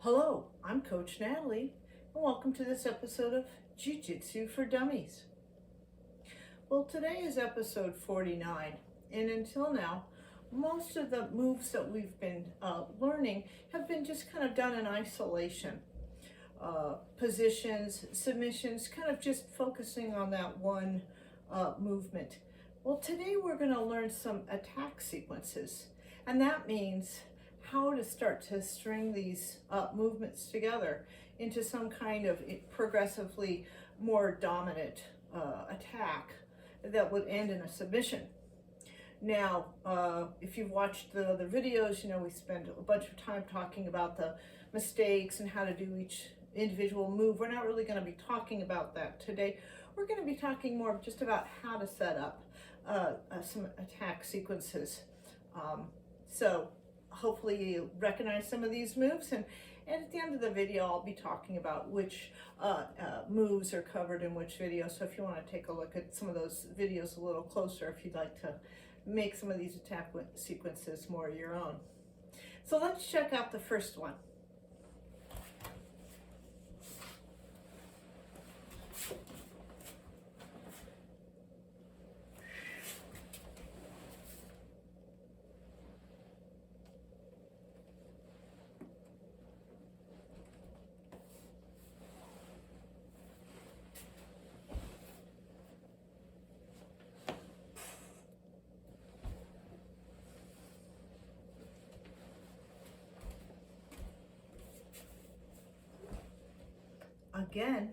Hello, I'm Coach Natalie, and welcome to this episode of Jiu Jitsu for Dummies. Well, today is episode 49, and until now, most of the moves that we've been learning have been just kind of done in isolation. Positions, submissions, kind of just focusing on that one movement. Well, today we're going to learn some attack sequences, and that means how to start to string these movements together into some kind of progressively more dominant attack that would end in a submission. Now, if you've watched the other videos, you know we spend a bunch of time talking about the mistakes and how to do each individual move. We're not really going to be talking about that today. We're going to be talking more just about how to set up some attack sequences. So hopefully you recognize some of these moves, and at the end of the video I'll be talking about which moves are covered in which video. So if you want to take a look at some of those videos a little closer, if you'd like to make some of these attack sequences more your own. So let's check out the first one. Again,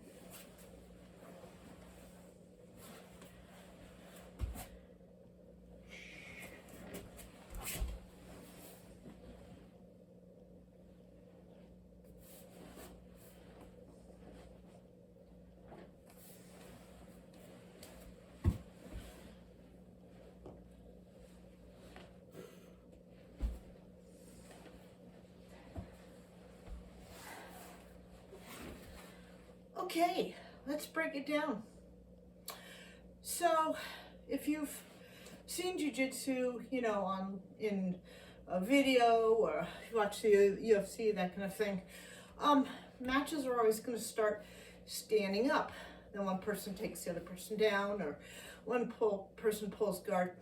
okay, let's break it down. So if you've seen Jiu Jitsu, you know, in a video, or you watch the UFC, that kind of thing, matches are always going to start standing up. Then one person takes the other person down, or one person pulls guard.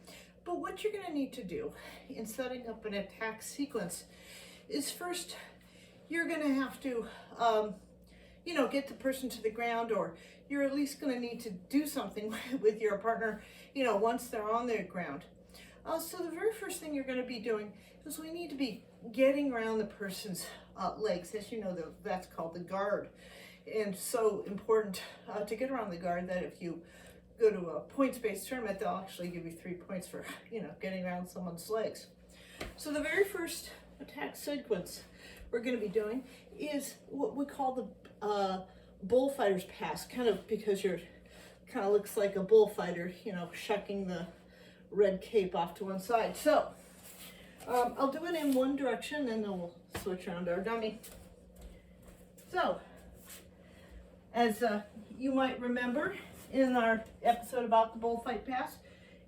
But what you're going to need to do in setting up an attack sequence is first you're going to have to you know, get the person to the ground, or you're at least going to need to do something with your partner, you know, once they're on the ground. So the very first thing you're going to be doing is we need to be getting around the person's legs. As you know, that's called the guard. And so important to get around the guard that if you go to a points-based tournament, they'll actually give you 3 points for, you know, getting around someone's legs. So the very first attack sequence we're going to be doing is what we call the bullfighter's pass, kind of because you're kind of looks like a bullfighter, you know, shucking the red cape off to one side. So I'll do it in one direction, and then we'll switch around to our dummy. So as you might remember in our episode about the bullfight pass,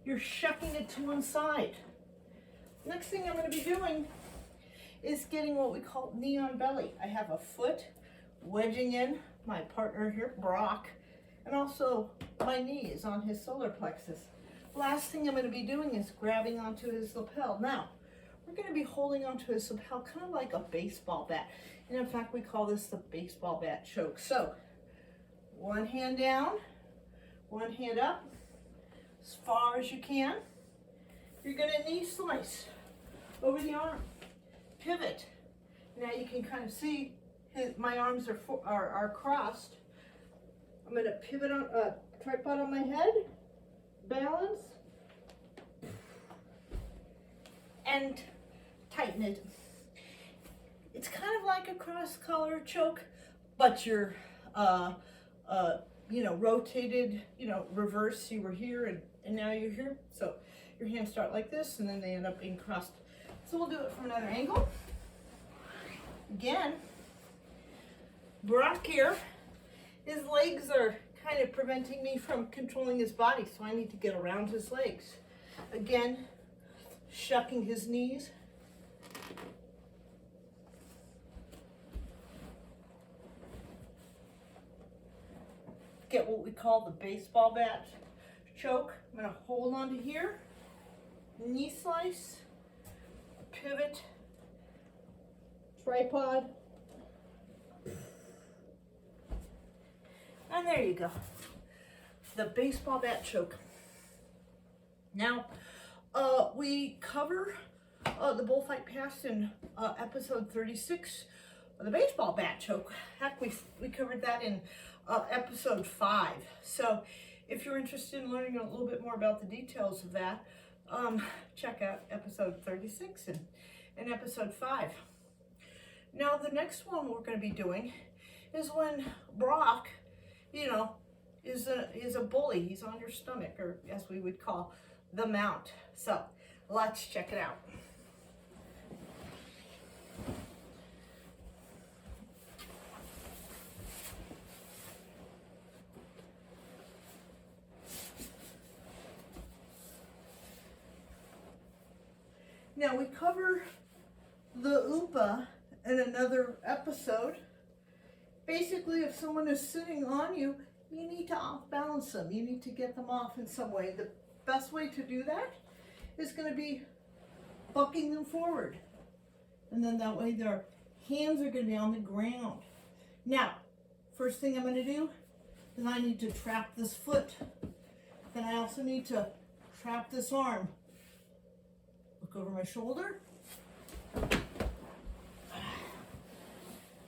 you're shucking it to one side. Next thing I'm going to be doing is getting what we call knee on belly. I have a foot wedging in my partner here, Brock, and also my knee is on his solar plexus. Last thing I'm going to be doing is grabbing onto his lapel. Now, we're going to be holding onto his lapel kind of like a baseball bat. And in fact, we call this the baseball bat choke. So, one hand down, one hand up, as far as you can. You're going to knee slice over the arm. Pivot. Now you can kind of see my arms are crossed. I'm going to pivot on tripod on my head, balance, and tighten it. It's kind of like a cross collar choke, but you're you know, rotated, you know, reverse. You were here and now you're here. So your hands start like this, and then they end up being crossed. So we'll do it from another angle. Again, Brock here, his legs are kind of preventing me from controlling his body, so I need to get around his legs. Again, shucking his knees. get what we call the baseball bat choke. I'm going to hold on to here, knee slice, pivot, tripod, and there you go. The baseball bat choke. Now, we cover the bullfight pass in episode 36, the baseball bat choke. Heck, we covered that in episode 5. So if you're interested in learning a little bit more about the details of that, check out episode 36 and episode 5. Now, the next one we're going to be doing is when Brock, you know, is a bully. He's on your stomach, or as we would call the mount. So let's check it out. Now, we cover the UPA in another episode. Basically, if someone is sitting on you, you need to off-balance them. You need to get them off in some way. The best way to do that is going to be bucking them forward. And then that way their hands are going to be on the ground. Now, first thing I'm going to do is I need to trap this foot. Then I also need to trap this arm. Look over my shoulder.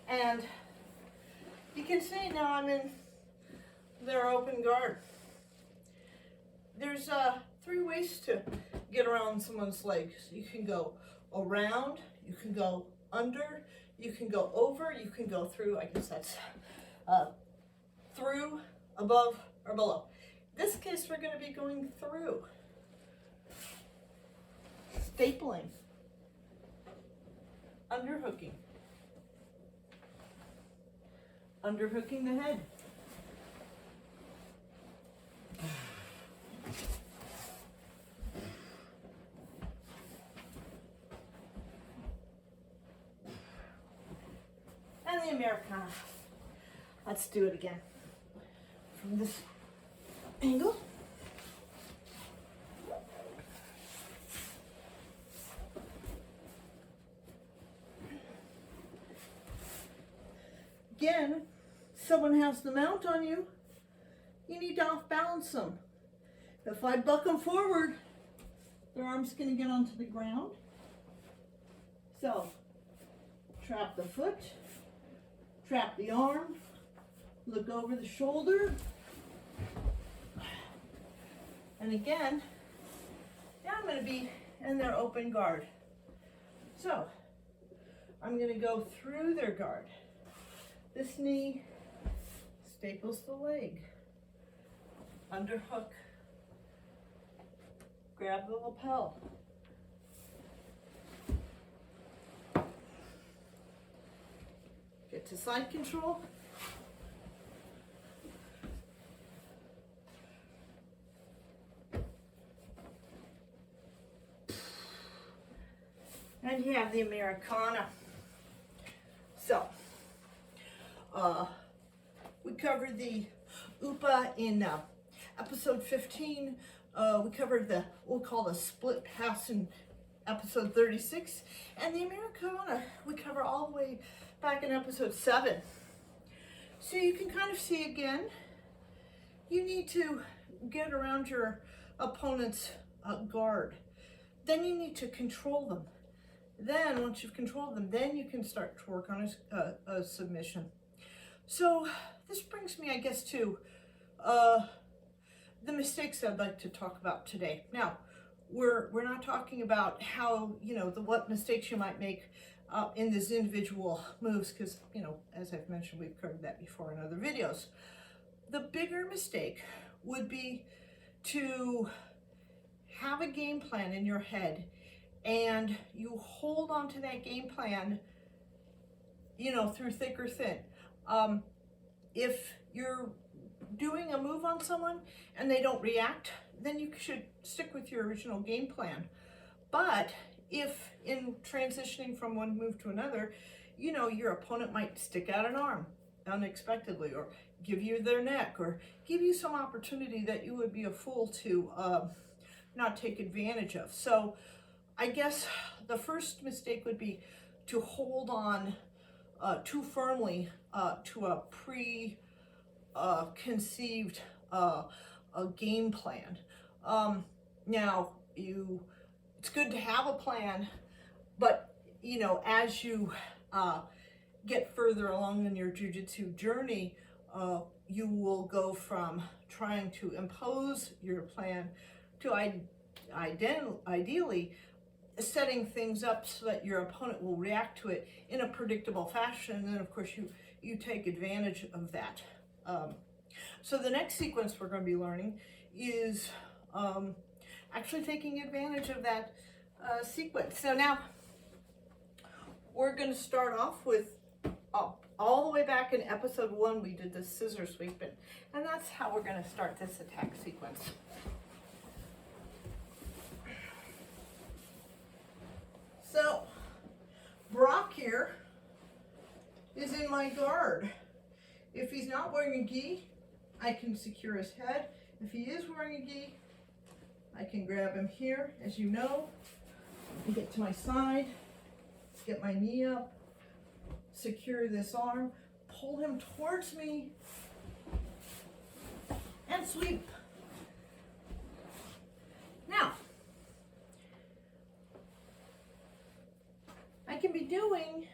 And you can see now I'm in their open guard. There's 3 ways to get around someone's legs. You can go around, you can go under, you can go over, you can go through. I guess that's through, above, or below. In this case, we're going to be going through. Stapling, underhooking, underhooking the head, and the Americana. Let's do it again from this angle. Again, someone has the mount on you, you need to off-balance them. If I buck them forward, their arm's going to get onto the ground. So, trap the foot, trap the arm, look over the shoulder, and again, now I'm going to be in their open guard. So, I'm going to go through their guard. This knee staples the leg. Underhook. Grab the lapel. Get to side control. And you have the Americana. So, we covered the UPA in episode 15. We covered what we'll call the split pass in episode 36. And the Americana, we cover all the way back in episode 7. So you can kind of see again, you need to get around your opponent's guard. Then you need to control them. Then, once you've controlled them, then you can start to work on a submission. So, this brings me, I guess, to the mistakes I'd like to talk about today. Now, we're not talking about how, what mistakes you might make in these individual moves, because, as I've mentioned, we've covered that before in other videos. The bigger mistake would be to have a game plan in your head and you hold on to that game plan, through thick or thin. If you're doing a move on someone and they don't react, then you should stick with your original game plan. But if in transitioning from one move to another, your opponent might stick out an arm unexpectedly or give you their neck, or give you some opportunity that you would be a fool to not take advantage of. So I guess the first mistake would be to hold on too firmly to a preconceived game plan. Now, it's good to have a plan, but you know, as you get further along in your jiu-jitsu journey, you will go from trying to impose your plan to ideally setting things up so that your opponent will react to it in a predictable fashion. And then of course you take advantage of that. So the next sequence we're going to be learning is actually taking advantage of that sequence. So now we're going to start off with all the way back in episode 1 we did the scissor sweep, and that's how we're going to start this attack sequence. So Brock here is in my guard. If he's not wearing a gi, I can secure his head. If he is wearing a gi, I can grab him here, as you know, and get to my side, get my knee up, secure this arm, pull him towards me, and sweep. Now, I can be doing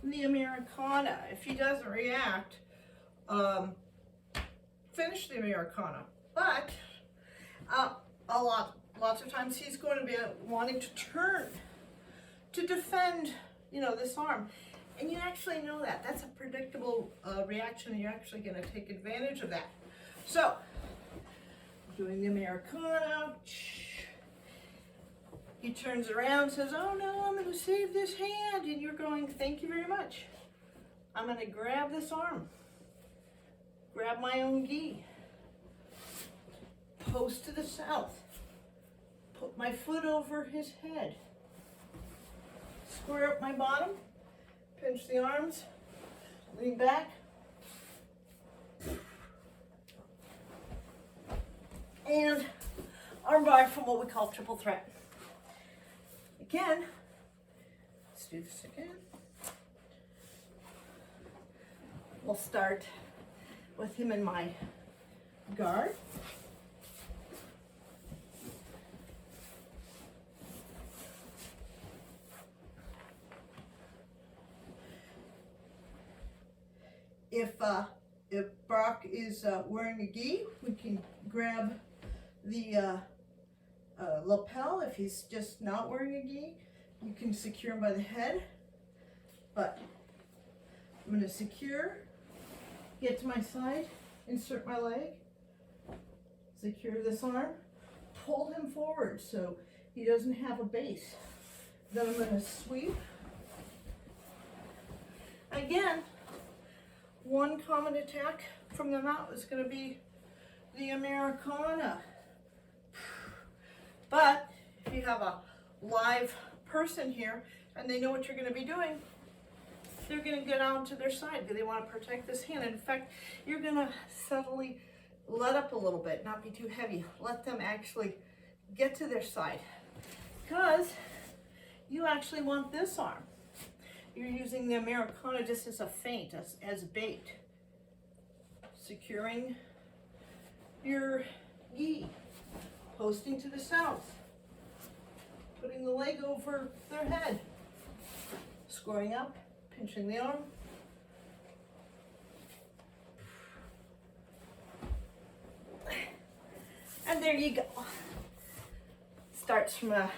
the Americana. If he doesn't react, finish the Americana. But lots of times he's going to be wanting to turn to defend, you know, this arm. And you actually know that. That's a predictable reaction, and you're actually going to take advantage of that. So, doing the Americana. He turns around and says, oh no, I'm going to save this hand. And you're going, thank you very much. I'm going to grab this arm. Grab my own gi. Post to the south. Put my foot over his head. Square up my bottom. Pinch the arms. Lean back. And armbar from what we call triple threat. Again, let's do this again. We'll start with him in my guard. If Brock is wearing a gi, we can grab the lapel. If he's just not wearing a gi, you can secure him by the head. But I'm going to secure, get to my side, insert my leg, secure this arm, pull him forward so he doesn't have a base. Then I'm going to sweep. Again, one common attack from the mount is going to be the Americana. But if you have a live person here and they know what you're going to be doing, they're going to get out to their side because they want to protect this hand. In fact, you're going to subtly let up a little bit, not be too heavy. Let them actually get to their side because you actually want this arm. You're using the Americana just as a feint, as bait. Securing your gi. Posting to the south. Putting the leg over their head. Squaring up, pinching the arm. And there you go. Starts from a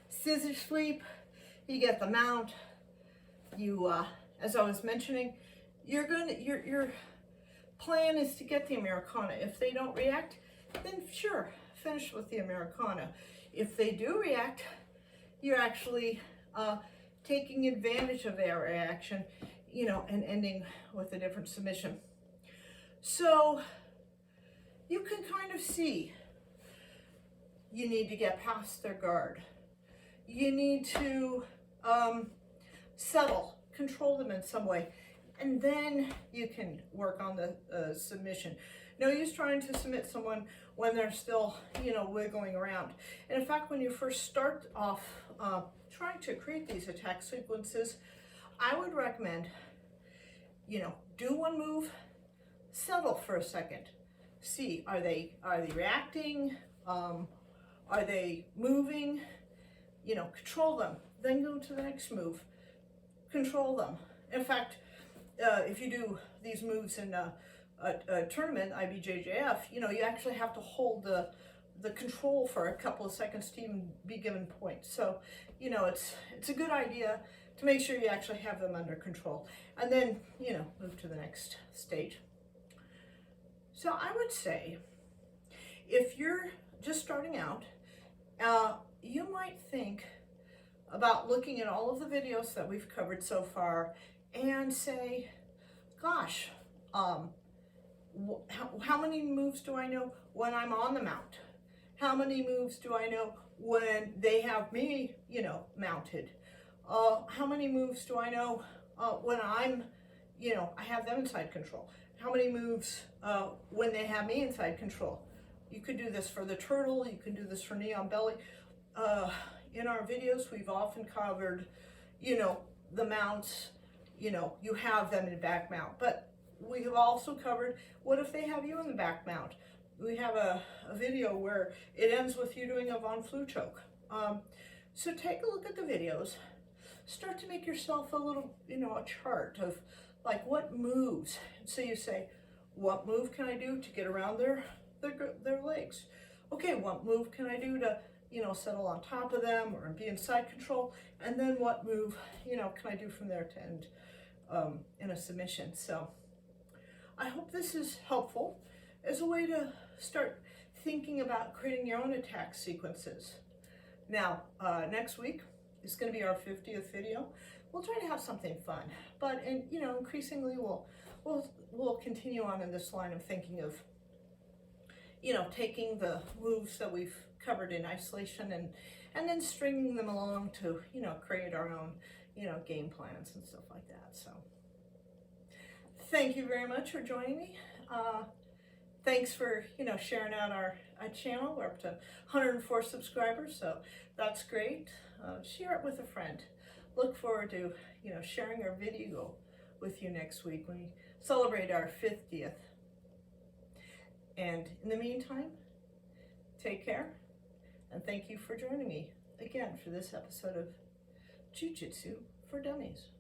scissor sweep. You get the mount. You, as I was mentioning, your plan is to get the Americana. If they don't react, then sure, finish with the Americana. If they do react, you're actually taking advantage of their reaction, you know, and ending with a different submission. So you can kind of see you need to get past their guard. You need to settle, control them in some way. and then you can work on the submission. No use trying to submit someone when they're still, you know, wiggling around. And in fact, when you first start off trying to create these attack sequences, I would recommend, you know, do one move, settle for a second. See, are they reacting? Are they moving? You know, control them. Then go to the next move. Control them. In fact, if you do these moves in a tournament, IBJJF, you know, you actually have to hold the control for a couple of seconds to even be given points. So, you know, it's a good idea to make sure you actually have them under control, and then, you know, move to the next stage. So I would say, if you're just starting out, you might think about looking at all of the videos that we've covered so far and say, gosh, how many moves do I know when I'm on the mount? How many moves do I know when they have me, you know, mounted? How many moves do I know when I'm, you know, I have them inside control? How many moves when they have me inside control? You could do this for the turtle, you can do this for knee on belly. In our videos, we've often covered, you know, the mounts, you know, you have them in back mount, but we have also covered, what if they have you in the back mount? We have a video where it ends with you doing a Von Flu choke. So take a look at the videos, start to make yourself a little, you know, a chart of like what moves. So you say, what move can I do to get around their legs? Okay, what move can I do to, you know, settle on top of them or be in side control? And then what move, you know, can I do from there to end in a submission? So I hope this is helpful as a way to start thinking about creating your own attack sequences. Now, next week is going to be our 50th video. We'll try to have something fun, but you know, increasingly we'll continue on in this line of thinking of, you know, taking the moves that we've covered in isolation and then stringing them along to, you know, create our own, you know, game plans and stuff like that. So thank you very much for joining me. Thanks for, you know, sharing out our channel. We're up to 104 subscribers, so that's great. Share it with a friend. Look forward to, you know, sharing our video with you next week when we celebrate our 50th. And in the meantime, take care, and thank you for joining me again for this episode of Jiu Jitsu for Dummies.